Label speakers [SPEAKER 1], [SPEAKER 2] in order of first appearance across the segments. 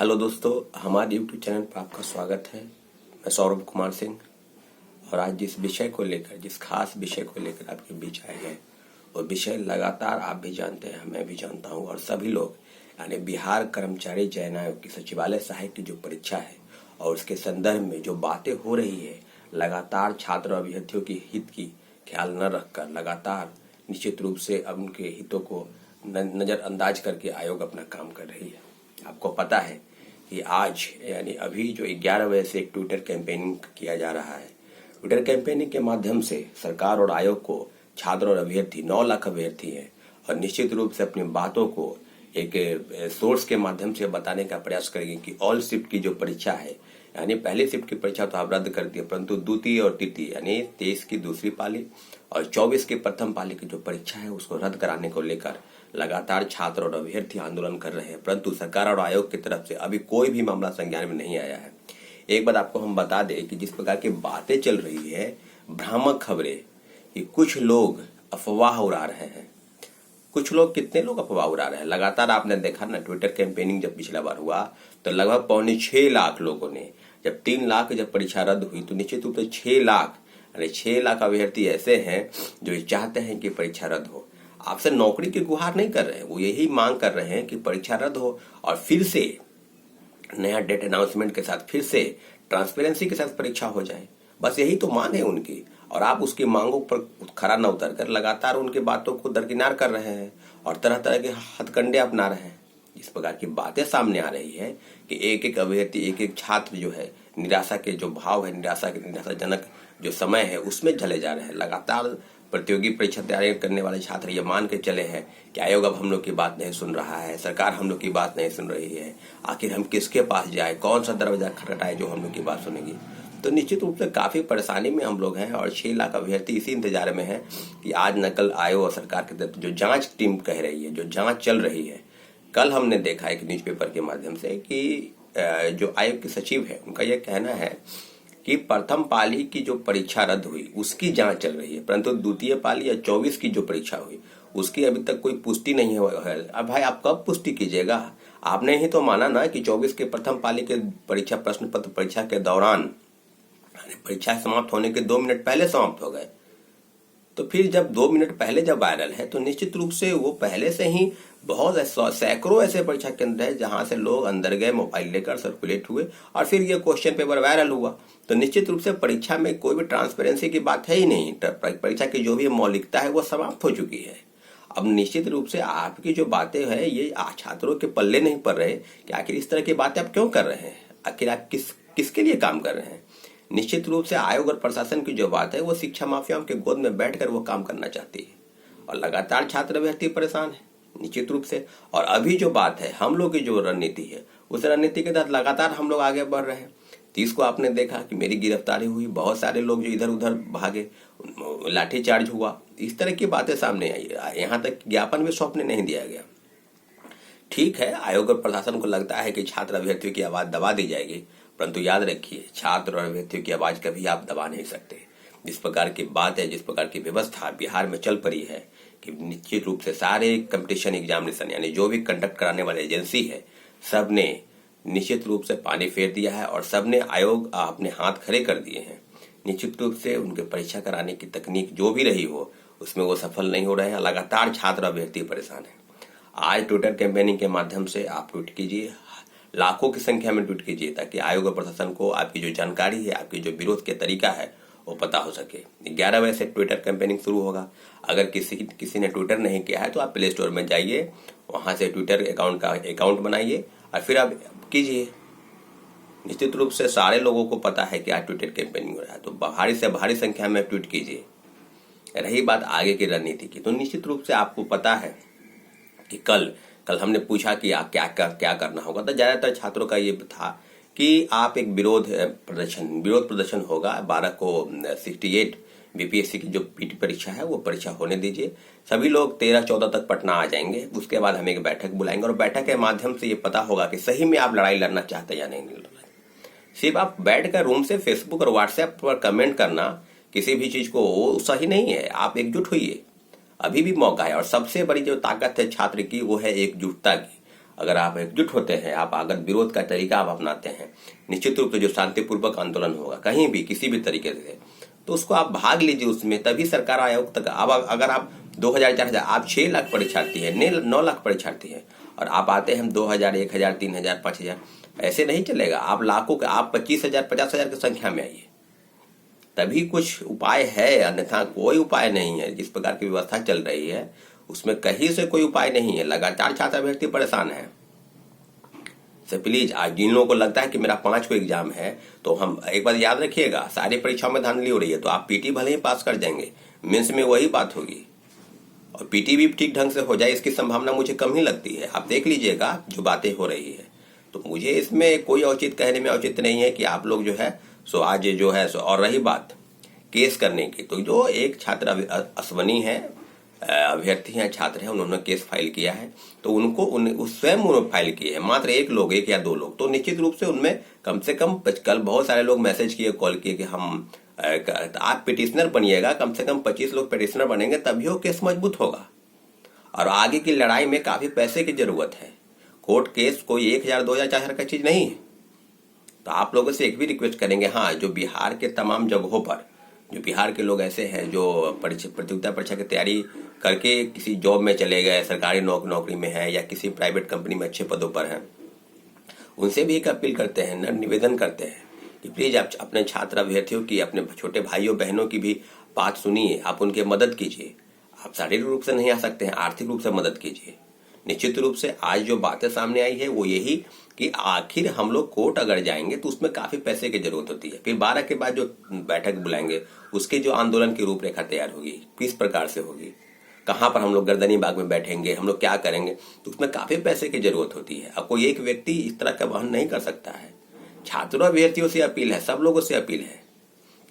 [SPEAKER 1] Hello दोस्तों, हमारे YouTube channel पर आपका स्वागत है। मैं सौरभ कुमार सिंह और आज जिस खास विषय को लेकर आपके बीच आए हैं वो विषय लगातार आप भी जानते हैं, मैं भी जानता हूं और सभी लोग, यानी बिहार कर्मचारी चयन आयोग की सचिवालय सहायक की जो परीक्षा है और उसके संदर्भ में जो बातें हो रही है, लगातार छात्र अभ्यर्थियों की हित की ख्याल न रखकर लगातार निश्चित रूप से अब उनके हितों को नजरअंदाज करके आयोग अपना काम कर रही है। आपको पता है कि आज यानी अभी जो 11 बजे से एक ट्विटर कैंपेनिंग किया जा रहा है। ट्विटर कैंपेनिंग के माध्यम से सरकार और आयोग को छात्र और अभ्यर्थी 9 लाख अभ्यर्थी हैं और निश्चित रूप से अपनी बातों को एक सोर्स के माध्यम से बताने का प्रयास करेंगे कि ऑल शिफ्ट की जो परीक्षा है, यानी पहली शिफ्ट की परीक्षा तो आप रद्द कर दिए, परंतु द्वितीय और तृतीय यानी 23 की दूसरी पाली और 24 की प्रथम पाली की जो परीक्षा है उसको रद्द कराने को लेकर लगातार छात्र और अभ्यर्थी आंदोलन कर रहे हैं, परंतु सरकार और आयोग की तरफ से अभी कोई भी मामला संज्ञान में नहीं आया है। एक बात आपको हम बता दें कि जिस प्रकार की बातें चल रही है, भ्रामक खबरें, कि कुछ लोग अफवाह उड़ा रहे हैं। कुछ लोग, कितने लोग अफवाह उड़ा रहे हैं? लगातार आपने देखा ना, ट्विटर कैंपेनिंग जब पिछला बार हुआ तो लगभग 5.25 लाख लोगों ने, जब 3 लाख जब परीक्षा रद्द हुई तो निश्चित रूप से 6 लाख यानी 6 लाख अभ्यर्थी ऐसे हैं जो चाहते हैं कि परीक्षा रद्द हो। आपसे नौकरी की गुहार नहीं कर रहे हैं, वो यही मांग कर रहे हैं कि परीक्षा रद्द हो और फिर से नया डेट अनाउंसमेंट के साथ फिर से ट्रांसपेरेंसी के साथ परीक्षा हो जाए। बस यही तो मांग है उनकी और आप उसकी मांगों पर खरा न उतर कर लगातार उनकी बातों को दरकिनार कर रहे हैं और तरह तरह के हथकंडे अपना रहे हैं। इस प्रकार की बातें सामने आ रही है कि एक एक अभ्यर्थी, एक एक छात्र जो है, निराशा के जो भाव है, निराशाजनक जो समय है उसमें चले जा रहे हैं। लगातार प्रतियोगी परीक्षा तैयारी करने वाले छात्र ये मान के चले हैं कि आयोग अब हम लोग की बात नहीं सुन रहा है, सरकार हम लोग की बात नहीं सुन रही है, आखिर हम किसके पास जाए, कौन सा दरवाजा खटखटाए जो हम लोग की बात सुनेगी। तो निश्चित रूप से काफी परेशानी में हम लोग हैं और 6 लाख अभ्यर्थी इसी इंतजार में है कि आज न कल आयोग और सरकार की तरफ जो जांच टीम कह रही है, जो जांच चल रही है। कल हमने देखा एक न्यूज़पेपर के माध्यम से कि जो आयोग के सचिव है उनका यह कहना है कि प्रथम पाली की जो परीक्षा रद्द हुई उसकी जांच चल रही है, परंतु द्वितीय पाली या 24 की जो परीक्षा हुई उसकी अभी तक कोई पुष्टि नहीं है। अब भाई आप कब पुष्टि कीजिएगा? आपने ही तो माना ना कि 24 के प्रथम पाली के परीक्षा प्रश्न पत्र परीक्षा के दौरान परीक्षा समाप्त होने के 2 मिनट पहले समाप्त हो गए। तो फिर जब 2 मिनट पहले जब वायरल है तो निश्चित रूप से वो पहले से ही बहुत सैकड़ों ऐसे परीक्षा केंद्र है जहां से लोग अंदर गए, मोबाइल लेकर सर्कुलेट हुए और फिर ये क्वेश्चन पेपर वायरल हुआ। तो निश्चित रूप से परीक्षा में कोई भी ट्रांसपेरेंसी की बात है ही नहीं। परीक्षा की जो भी मौलिकता है वो समाप्त हो चुकी है। अब निश्चित रूप से आपकी जो बातें हैं ये छात्रों के पल्ले नहीं पड़ रहे कि आखिर इस तरह की बातें आप क्यों कर रहे हैं, आखिर आप किसके लिए काम कर रहे हैं। निश्चित रूप से आयोग और प्रशासन की जो बात है वो शिक्षा माफियाओं के गोद में बैठकर वो काम करना चाहती है और लगातार छात्र अभ्यर्थी परेशान है निश्चित रूप से। और अभी जो बात है, हम लोग की जो रणनीति है उस रणनीति के तहत लगातार हम लोग आगे बढ़ रहे हैं। 30 को आपने देखा कि मेरी गिरफ्तारी हुई, बहुत सारे लोग जो इधर उधर भागे, लाठीचार्ज हुआ, इस तरह की बातें सामने आई। यहाँ तक ज्ञापन भी सौंपने नहीं दिया गया। ठीक है, आयोग और प्रशासन को लगता है कि छात्र अभ्यर्थियों की आवाज दबा दी जाएगी, परंतु याद रखिए छात्र और अभ्यर्थियों की आवाज कभी आप दबा नहीं सकते। जिस प्रकार की बात है, जिस प्रकार की व्यवस्था बिहार में चल पड़ी है कि निश्चित रूप से सारे कंपटीशन एग्जामिनेशन यानी जो भी कंडक्ट कराने वाली एजेंसी है सब ने निश्चित रूप से पानी फेर दिया है और सब ने आयोग अपने हाथ खड़े कर दिए हैं। निश्चित रूप से उनके परीक्षा कराने की तकनीक जो भी रही हो उसमें वो सफल नहीं हो रहे हैं। लगातार छात्र अभ्यर्थी परेशान है। आज ट्विटर कैंपेनिंग के माध्यम से आप ट्वीट कीजिए, लाखों की संख्या में ट्वीट कीजिए ताकि आयोग और प्रशासन को आपकी जो जानकारी है, आपकी जो विरोध के तरीका है वो पता हो सके। 11 बजे से ट्विटर कैंपेनिंग शुरू होगा। अगर किसी ने ट्विटर नहीं किया है तो आप प्ले स्टोर में जाइए, वहां से ट्विटर अकाउंट बनाइए और फिर आप कीजिए। निश्चित रूप से सारे लोगों को पता है कि आज ट्विटर कैंपेनिंग हो रहा है, तो भारी से भारी संख्या में ट्वीट कीजिए। रही बात आगे की रणनीति की, तो निश्चित रूप से आपको पता है कि कल हमने पूछा कि आप क्या करना होगा, तो ज्यादातर छात्रों का ये था कि आप एक विरोध प्रदर्शन होगा 12 को 68 बीपीएससी की जो पीटी परीक्षा है वो परीक्षा होने दीजिए। सभी लोग 13-14 तक पटना आ जाएंगे। उसके बाद हम एक बैठक बुलाएंगे और बैठक के माध्यम से ये पता होगा कि सही में आप लड़ाई लड़ना चाहते हैं या नहीं लड़ना। सिर्फ आप बैठकर रूम से फेसबुक और व्हाट्सएप पर कमेंट करना किसी भी चीज को वो सही नहीं है। आप एकजुट होइए, अभी भी मौका है। और सबसे बड़ी जो ताकत है छात्र की वो है एकजुटता की। अगर आप एकजुट होते हैं, आप अगर विरोध का तरीका आप अपनाते हैं, निश्चित रूप से जो शांतिपूर्वक आंदोलन होगा कहीं भी किसी भी तरीके से, तो उसको आप भाग लीजिए उसमें, तभी सरकार आयोग तक। अब अगर आप 2000 4000, आप 6 लाख परीक्षार्थी है, 9 लाख परीक्षार्थी है, और आप आते हैं 2000 1000 3000 5000, ऐसे नहीं चलेगा। आप लाखों के, आप 25,000 50,000 की संख्या में आइए, तभी कुछ उपाय है, अन्यथा कोई उपाय नहीं है। जिस प्रकार की व्यवस्था चल रही है उसमें कहीं से कोई उपाय नहीं है। लगातार छात्राभ्यर्थी परेशान है। से प्लीज, आज जिन लोगों को लगता है कि मेरा 5 को एग्जाम है, तो हम एक बात याद रखिएगा, सारी परीक्षाओं में धांधली हो रही है, तो आप पीटी भले ही पास कर जाएंगे, मेंस में वही बात होगी, और पीटी भी ठीक ढंग से हो जाए इसकी संभावना मुझे कम ही लगती है। आप देख लीजिएगा जो बातें हो रही है, तो मुझे इसमें कोई औचित्य कहने में औचित्य नहीं है कि आप लोग जो है सो आज जो है सो। और रही बात केस करने की, तो जो एक छात्र अश्वनी है, अभ्यर्थी हैं, छात्र हैं, उन्होंने केस फाइल किया है, तो उनको स्वयं उन्होंने फाइल किए हैं, मात्र एक या दो लोग, तो निश्चित रूप से उनमें कम से कम कल बहुत सारे लोग मैसेज किए, कॉल किए कि हम आप पिटिशनर बनिएगा, कम से कम 25 लोग पिटिशनर बनेंगे तभी वो केस मजबूत होगा। और आगे की लड़ाई में काफी पैसे की जरूरत है। कोर्ट केस कोई 1000 2000 4000 का चीज नहीं है। तो आप लोगों से एक भी रिक्वेस्ट करेंगे, हाँ, जो बिहार के तमाम जगहों पर, जो बिहार के लोग ऐसे हैं जो प्रतियोगिता परीक्षा की तैयारी करके किसी जॉब में चले गए, सरकारी नौकरी में है या किसी प्राइवेट कंपनी में अच्छे पदों पर हैं, उनसे भी एक अपील करते हैं, निवेदन करते हैं कि प्लीज आप अपने छात्र अभ्यर्थियों की, अपने छोटे भाइयों बहनों की भी बात सुनिए, आप उनकी मदद कीजिए। आप शारीरिक रूप से नहीं आ सकते हैं, आर्थिक रूप से मदद कीजिए। निश्चित रूप से आज जो बातें सामने आई है वो यही कि आखिर हम लोग कोर्ट अगर जाएंगे तो उसमें काफी पैसे की जरूरत होती है। फिर 12 के बाद जो बैठक बुलाएंगे उसके जो आंदोलन की रूपरेखा तैयार होगी, किस प्रकार से होगी, कहाँ पर हम लोग गर्दनी बाग में बैठेंगे, हम लोग क्या करेंगे, तो उसमें काफी पैसे की जरूरत होती है। अब कोई एक व्यक्ति इस तरह का वहन नहीं कर सकता है। छात्रों अभ्यर्थियों से अपील है, सब लोगों से अपील है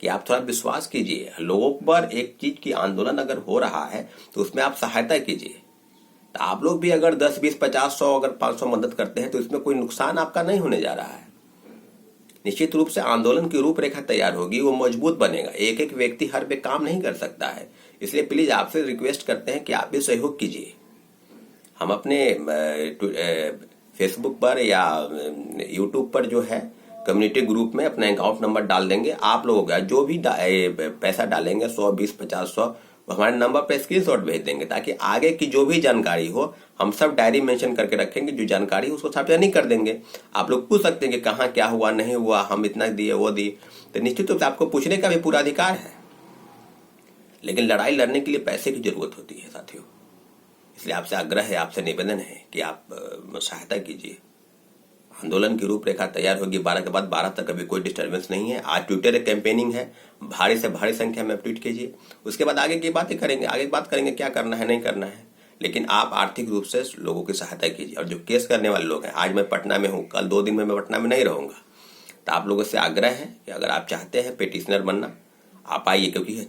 [SPEAKER 1] कि आप थोड़ा विश्वास कीजिए लोगों पर। एक चीज की आंदोलन अगर हो रहा है तो उसमें आप सहायता कीजिए। तो आप लोग भी अगर 10 20 50 100 अगर 500 मदद करते हैं तो इसमें कोई नुकसान आपका नहीं होने जा रहा है। निश्चित रूप से आंदोलन की रूपरेखा तैयार होगी, वो मजबूत बनेगा। एक एक व्यक्ति हर पे काम नहीं कर सकता है, इसलिए प्लीज आपसे रिक्वेस्ट करते हैं कि आप भी सहयोग कीजिए। हम अपने फेसबुक पर या यूट्यूब पर जो है कम्युनिटी ग्रुप में अपना अकाउंट नंबर डाल देंगे। आप लोगों का जो भी पैसा डालेंगे 100 20 50 100 हमारे नंबर पर स्क्रीनशॉट भेज देंगे, ताकि आगे की जो भी जानकारी हो हम सब डायरी मेंशन करके रखेंगे। जो जानकारी उसको सार्वजनिक नहीं कर देंगे। आप लोग पूछ सकते हैं कि कहाँ क्या हुआ नहीं हुआ, हम इतना दिए वो दिए, तो निश्चित रूप से आपको पूछने का भी पूरा अधिकार है। लेकिन लड़ाई लड़ने के लिए पैसे की जरूरत होती है साथियों, इसलिए आपसे आग्रह है, आपसे निवेदन है कि आप सहायता कीजिए। आंदोलन की रूपरेखा तैयार होगी 12 के बाद। 12 तक अभी कोई डिस्टर्बेंस नहीं है। आज ट्विटर कैंपेनिंग है, भारी से भारी संख्या में ट्वीट कीजिए। उसके बाद आगे की बातें करेंगे, आगे बात करेंगे क्या करना है नहीं करना है। लेकिन आप आर्थिक रूप से लोगों की सहायता कीजिए। और जो केस करने वाले लोग हैं, आज मैं पटना में हूँ, कल 2 दिन में मैं पटना में नहीं रहूंगा, तो आप लोगों से आग्रह है कि अगर आप चाहते हैं पिटिशनर बनना, आप आइए, क्योंकि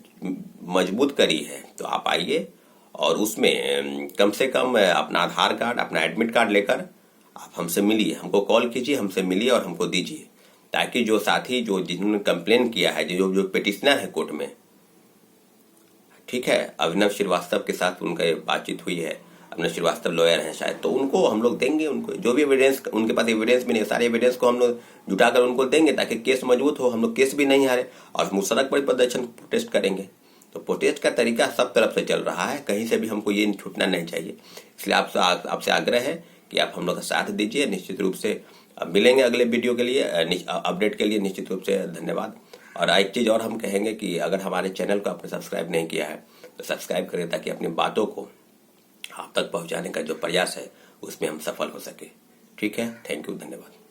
[SPEAKER 1] मजबूत करी है, तो आप आइए और उसमें कम से कम अपना आधार कार्ड, अपना एडमिट कार्ड लेकर आप हमसे मिलिए, हमको कॉल कीजिए, हमसे मिलिए और हमको दीजिए, ताकि जो साथी जो जिन्होंने कंप्लेन किया है, जो पिटिशनर है कोर्ट में, ठीक है, अभिनव श्रीवास्तव के साथ उनका बातचीत हुई है, अभिनव श्रीवास्तव लॉयर हैं शायद, तो उनको हम लोग देंगे, उनको जो भी एविडेंस, उनके पास एविडेंस भी नहीं, सारे एविडेंस को हम लोग जुटाकर उनको देंगे ताकि केस मजबूत हो, हम लोग केस भी नहीं हारे। और हम सड़क पर प्रदर्शन प्रोटेस्ट करेंगे। तो प्रोटेस्ट का तरीका सब तरफ से चल रहा है, कहीं से भी हमको ये छूटना नहीं चाहिए। इसलिए आपसे आग्रह है कि आप हम लोग का साथ दीजिए। निश्चित रूप से मिलेंगे अगले वीडियो के लिए, अपडेट के लिए निश्चित रूप से धन्यवाद। और एक चीज़ और हम कहेंगे कि अगर हमारे चैनल को आपने सब्सक्राइब नहीं किया है तो सब्सक्राइब करें, ताकि अपनी बातों को आप तक पहुंचाने का जो प्रयास है उसमें हम सफल हो सके। ठीक है, थैंक यू, धन्यवाद।